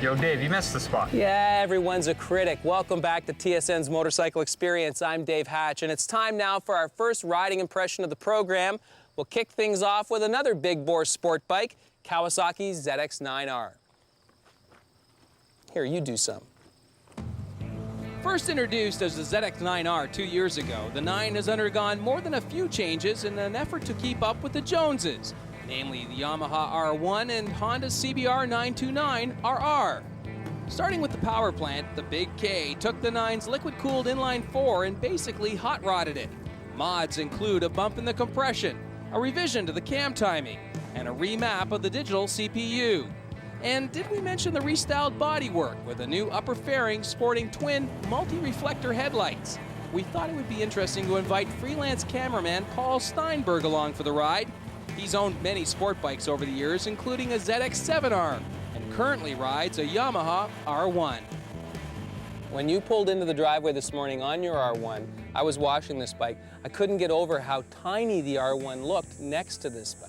Yo, Dave, you missed the spot. Yeah, everyone's a critic. Welcome back to TSN's Motorcycle Experience. I'm Dave Hatch, and it's time now for our first riding impression of the program. We'll kick things off with another big bore sport bike, Kawasaki ZX9R. Here, you do some. First introduced as the ZX9R 2 years ago, the 9 has undergone more than a few changes in an effort to keep up with the Joneses, namely the Yamaha R1 and Honda's CBR 929RR. Starting with the Powerplant, the Big K took the 9's liquid-cooled inline-4 and basically hot-rodded it. Mods include a bump in the compression, a revision to the cam timing, and a remap of the digital CPU. And did we mention the restyled bodywork with a new upper fairing sporting twin multi-reflector headlights? We thought it would be interesting to invite freelance cameraman Paul Steinberg along for the ride. He's owned many sport bikes over the years, including a ZX9R, and currently rides a Yamaha R1. When you pulled into the driveway this morning on your R1, I was washing this bike. I couldn't get over how tiny the R1 looked next to this bike.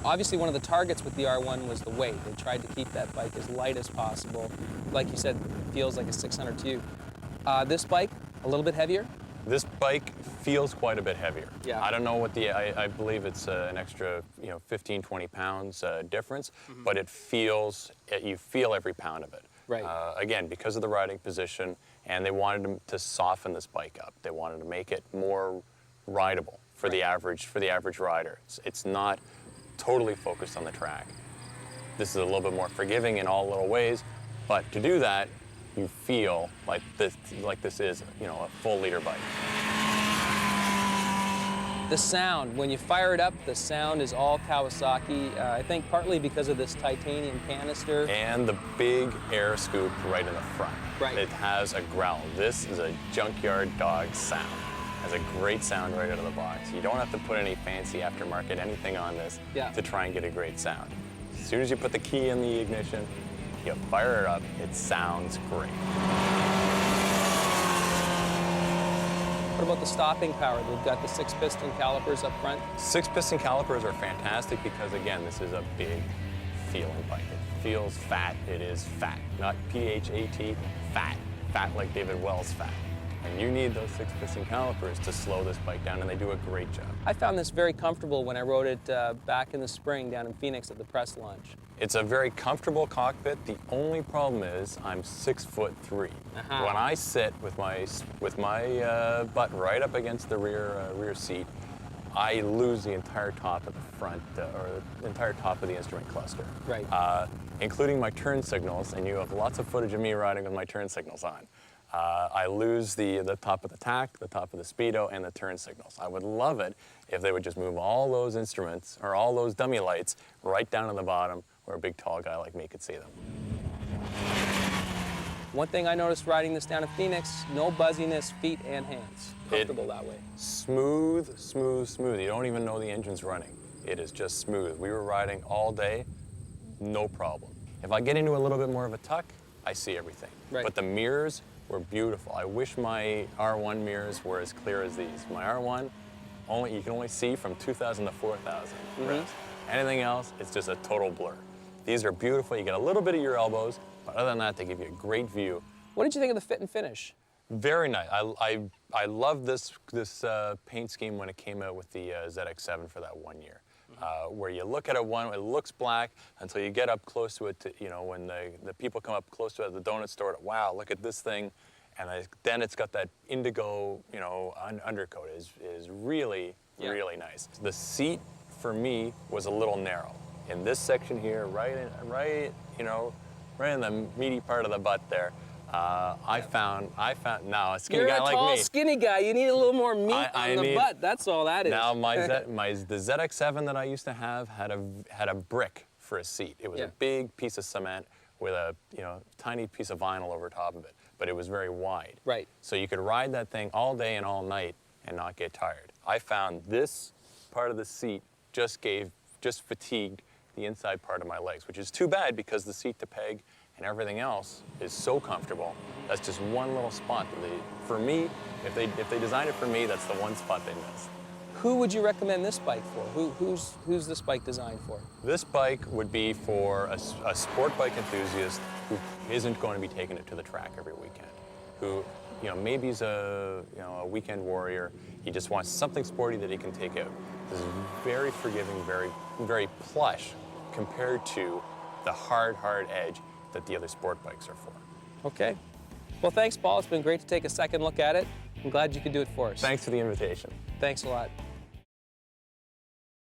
Obviously, one of the targets with the R1 was the weight. They tried to keep that bike as light as possible. Like you said, it feels like a 600 to you. This bike, a little bit heavier? This bike feels quite a bit heavier. Yeah. I don't know what I believe it's an extra, 15, 20 pounds difference, but it feels, you feel every pound of it. Right. Again, because of the riding position, and they wanted to soften this bike up. They wanted to make it more rideable for the average rider. It's not totally focused on the track. This is a little bit more forgiving in all little ways, but to do that, you feel like this is, a full liter bike. The sound, when you fire it up, the sound is all Kawasaki. I think partly because of this titanium canister. And the big air scoop right in the front. Right. It has a growl. This is a junkyard dog sound. Has a great sound right out of the box. You don't have to put any fancy aftermarket anything on this to try and get a great sound. As soon as you put the key in the ignition, you fire it up, it sounds great. What about the stopping power? They've got the 6-piston calipers up front. 6-piston calipers are fantastic because, again, this is a big feeling bike. It feels fat. It is fat. Not P-H-A-T, fat. Fat like David Wells fat. And you need those 6-piston calipers to slow this bike down, and they do a great job. I found this very comfortable when I rode it back in the spring down in Phoenix at the press launch. It's a very comfortable cockpit. The only problem is I'm 6'3". When I sit with my butt right up against the rear seat, I lose the entire top of the front, or the entire top of the instrument cluster. Right. Including my turn signals, and you have lots of footage of me riding with my turn signals on. I lose the top of the tack, the top of the speedo, and the turn signals. I would love it if they would just move all those instruments, or all those dummy lights, right down to the bottom where a big tall guy like me could see them. One thing I noticed riding this down in Phoenix, no buzziness, feet and hands. Comfortable that way. Smooth, smooth, smooth. You don't even know the engine's running. It is just smooth. We were riding all day, no problem. If I get into a little bit more of a tuck, I see everything. Right. But the mirrors were beautiful. I wish my R1 mirrors were as clear as these. My R1, you can only see from 2,000 to 4,000 revs. Anything else, it's just a total blur. These are beautiful. You get a little bit of your elbows, but other than that, they give you a great view. What did you think of the fit and finish? Very nice. I love this paint scheme when it came out with the ZX7 for that 1 year. Where you look at it it looks black until you get up close to it, when the people come up close to it at the donut store, wow, look at this thing. And then it's got that indigo, undercoat. Is really, really nice. The seat, for me, was a little narrow. In this section here, right in the meaty part of the butt there, I found now a skinny guy like me. You're a tall, skinny guy. You need a little more meat on the butt. That's all that is. Now the ZX7 that I used to have had a brick for a seat. It was a big piece of cement with a tiny piece of vinyl over top of it, but it was very wide. Right. So you could ride that thing all day and all night and not get tired. I found this part of the seat just fatigued the inside part of my legs, which is too bad because the seat to peg and everything else is so comfortable. That's just one little spot. For me, if they designed it for me, that's the one spot they missed. Who would you recommend this bike for? Who's this bike designed for? This bike would be for a sport bike enthusiast who isn't going to be taking it to the track every weekend, who, you know, maybe he's a weekend warrior. He just wants something sporty that he can take out. This is very forgiving, very plush compared to the hard edge that the other sport bikes are for. Okay. Well, thanks, Paul. It's been great to take a second look at it. I'm glad you could do it for us. Thanks for the invitation. Thanks a lot.